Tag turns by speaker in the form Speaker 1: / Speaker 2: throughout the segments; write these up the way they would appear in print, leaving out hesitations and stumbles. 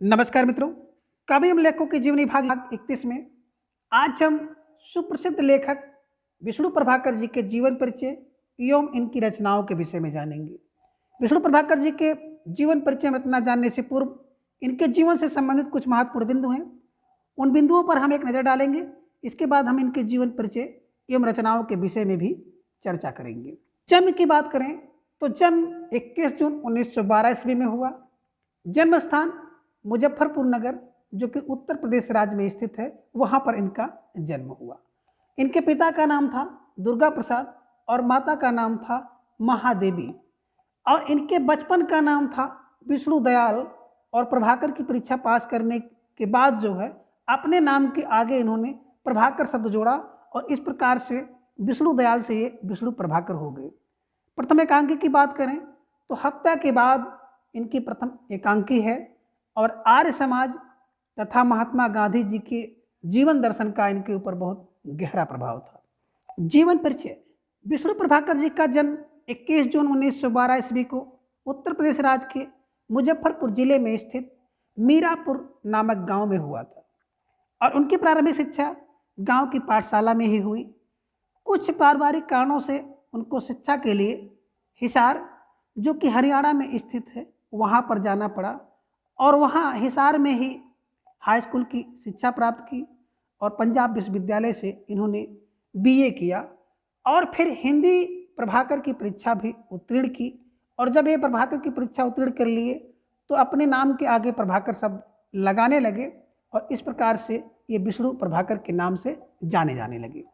Speaker 1: नमस्कार मित्रों। कवि एवं लेखकों के जीवनी भाग 31 में आज हम सुप्रसिद्ध लेखक विष्णु प्रभाकर जी के जीवन परिचय एवं इनकी रचनाओं के विषय में जानेंगे। विष्णु प्रभाकर जी के जीवन परिचय में रचना जानने से पूर्व इनके जीवन से संबंधित कुछ महत्वपूर्ण बिंदु हैं, उन बिंदुओं पर हम एक नज़र डालेंगे। इसके बाद हम इनके जीवन परिचय एवं रचनाओं के विषय में भी चर्चा करेंगे। जन्म की बात करें तो जन्म 21 जून 1912 ईस्वी में हुआ। जन्म स्थान मुजफ्फरपुर नगर, जो कि उत्तर प्रदेश राज्य में स्थित है, वहां पर इनका जन्म हुआ। इनके पिता का नाम था दुर्गा प्रसाद और माता का नाम था महादेवी, और इनके बचपन का नाम था विष्णु दयाल। और प्रभाकर की परीक्षा पास करने के बाद जो है अपने नाम के आगे इन्होंने प्रभाकर शब्द जोड़ा और इस प्रकार से विष्णु दयाल से ये विष्णु प्रभाकर हो गए। प्रथम एकांकी की बात करें तो हत्या के बाद इनकी प्रथम एकांकी है और आर्य समाज तथा महात्मा गांधी जी के जीवन दर्शन का इनके ऊपर बहुत गहरा प्रभाव था। जीवन परिचय। विष्णु प्रभाकर जी का जन्म 21 जून 1912 ईस्वी को उत्तर प्रदेश राज्य के मुजफ्फरपुर जिले में स्थित मीरापुर नामक गांव में हुआ था और उनकी प्रारंभिक शिक्षा गांव की पाठशाला में ही हुई। कुछ पारिवारिक कारणों से उनको शिक्षा के लिए हिसार, जो कि हरियाणा में स्थित है, वहां पर जाना पड़ा और वहां हिसार में ही हाई स्कूल की शिक्षा प्राप्त की और पंजाब विश्वविद्यालय से इन्होंने बीए किया और फिर हिंदी प्रभाकर की परीक्षा भी उत्तीर्ण की। और जब ये प्रभाकर की परीक्षा उत्तीर्ण कर लिए तो अपने नाम के आगे प्रभाकर शब्द लगाने लगे और इस प्रकार से ये विष्णु प्रभाकर के नाम से जाने जाने लगे।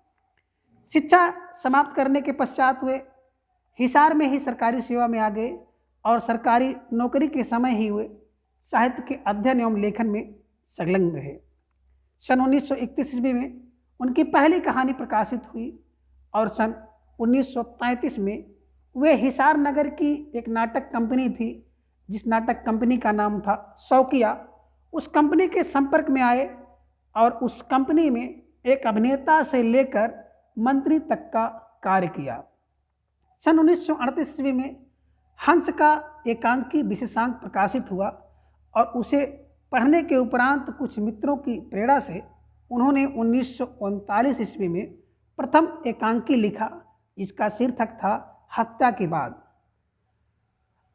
Speaker 1: शिक्षा समाप्त करने के पश्चात वे हिसार में ही सरकारी सेवा में आ गए और सरकारी नौकरी के समय ही वे साहित्य के अध्ययन एवं लेखन में संलग्न रहे। सन 1931 ईस्वी में उनकी पहली कहानी प्रकाशित हुई और सन 1933 में वे हिसार नगर की एक नाटक कंपनी थी, जिस नाटक कंपनी का नाम था शौकिया, उस कंपनी के संपर्क में आए और उस कंपनी में एक अभिनेता से लेकर मंत्री तक का कार्य किया। सन 1938 ईस्वी में हंस का एकांकी विशेषांक प्रकाशित हुआ और उसे पढ़ने के उपरांत कुछ मित्रों की प्रेरणा से उन्होंने 1939 ईस्वी में प्रथम एकांकी लिखा, जिसका शीर्षक था हत्या के बाद।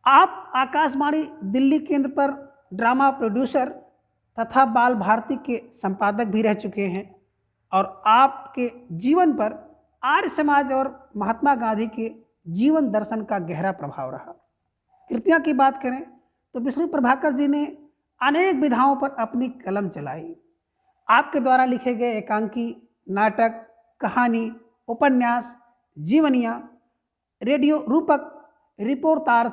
Speaker 1: आप आकाशवाणी दिल्ली केंद्र पर ड्रामा प्रोड्यूसर तथा बाल भारती के संपादक भी रह चुके हैं और आपके जीवन पर आर्य समाज और महात्मा गांधी के जीवन दर्शन का गहरा प्रभाव रहा। कृतियां की बात करें तो विष्णु प्रभाकर जी ने अनेक विधाओं पर अपनी कलम चलाई। आपके द्वारा लिखे गए एकांकी, नाटक, कहानी, उपन्यास, जीवनियाँ, रेडियो रूपक, रिपोर्टाज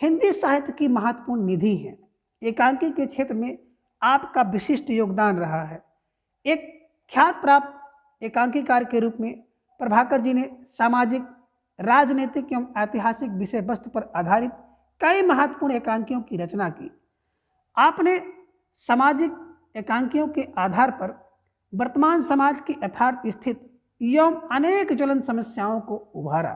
Speaker 1: हिंदी साहित्य की महत्वपूर्ण निधि हैं। एकांकी के क्षेत्र में आपका विशिष्ट योगदान रहा है। एक ख्यात प्राप्त एकांकीकार के रूप में प्रभाकर जी ने सामाजिक, राजनीतिक एवं ऐतिहासिक विषय वस्तु पर आधारित कई महत्वपूर्ण एकांकियों की रचना की। आपने सामाजिक एकांकियों के आधार पर वर्तमान समाज की यथार्थ स्थिति एवं अनेक ज्वलंत समस्याओं को उभारा।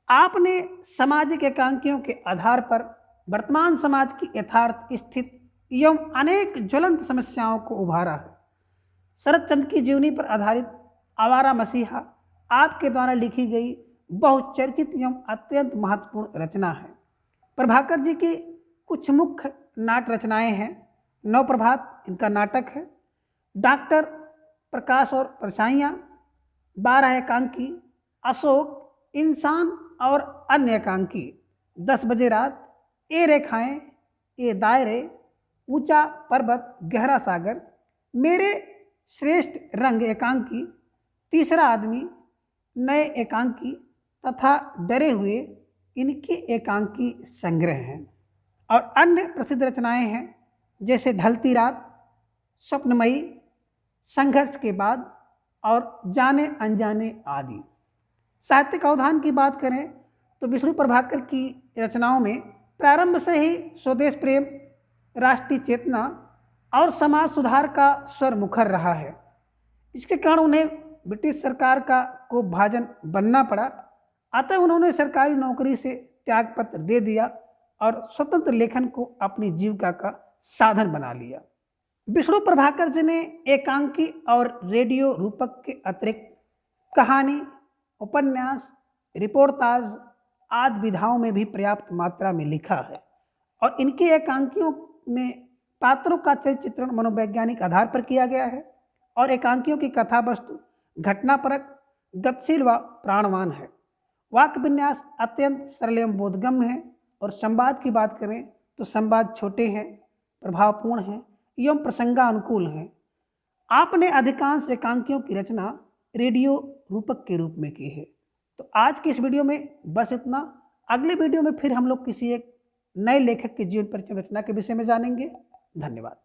Speaker 1: आपने सामाजिक एकांकियों के आधार पर वर्तमान समाज की यथार्थ स्थिति एवं अनेक ज्वलंत समस्याओं को उभारा है। शरद चंद्र की जीवनी पर आधारित आवारा मसीहा आपके द्वारा लिखी गई बहुचर्चित एवं अत्यंत महत्वपूर्ण रचना है। प्रभाकर जी की कुछ मुख्य नाट्य रचनाएं हैं। नव प्रभात इनका नाटक है, डॉक्टर प्रकाश और परछाइयाँ, 12 एकांकी, अशोक, इंसान और अन्य एकांकी, 10 बजे रात, ए रेखाएं, ए दायरे, ऊंचा पर्वत, गहरा सागर, मेरे श्रेष्ठ रंग एकांकी, तीसरा आदमी, नए एकांकी तथा डरे हुए इनके एकांकी संग्रह हैं। और अन्य प्रसिद्ध रचनाएं हैं जैसे ढलती रात, स्वप्नमयी, संघर्ष के बाद और जाने अनजाने आदि। साहित्यिक अवधान की बात करें तो विष्णु प्रभाकर की रचनाओं में प्रारंभ से ही स्वदेश प्रेम, राष्ट्रीय चेतना और समाज सुधार का स्वर मुखर रहा है। इसके कारण उन्हें ब्रिटिश सरकार का कोपभाजन बनना पड़ा, अतः उन्होंने सरकारी नौकरी से त्यागपत्र दे दिया और स्वतंत्र लेखन को अपनी जीविका का साधन बना लिया। विष्णु प्रभाकर जी ने एकांकी और रेडियो रूपक के अतिरिक्त कहानी, उपन्यास, रिपोर्टाज आदि विधाओं में भी पर्याप्त मात्रा में लिखा है और इनकी एकांकियों में पात्रों का चरित्र चित्रण मनोवैज्ञानिक आधार पर किया गया है और एकांकियों की कथा वस्तु घटनापरक, गतिशील व प्राणवान है। वाक्य विन्यास अत्यंत सरल एवं बोधगम्य है और संवाद की बात करें तो संवाद छोटे हैं, प्रभावपूर्ण हैं एवं प्रसंगानुकूल हैं। आपने अधिकांश एकांकियों की रचना रेडियो रूपक के रूप में की है। तो आज की इस वीडियो में बस इतना। अगले वीडियो में फिर हम लोग किसी एक नए लेखक के जीवन परिचय रचना के विषय में जानेंगे। धन्यवाद।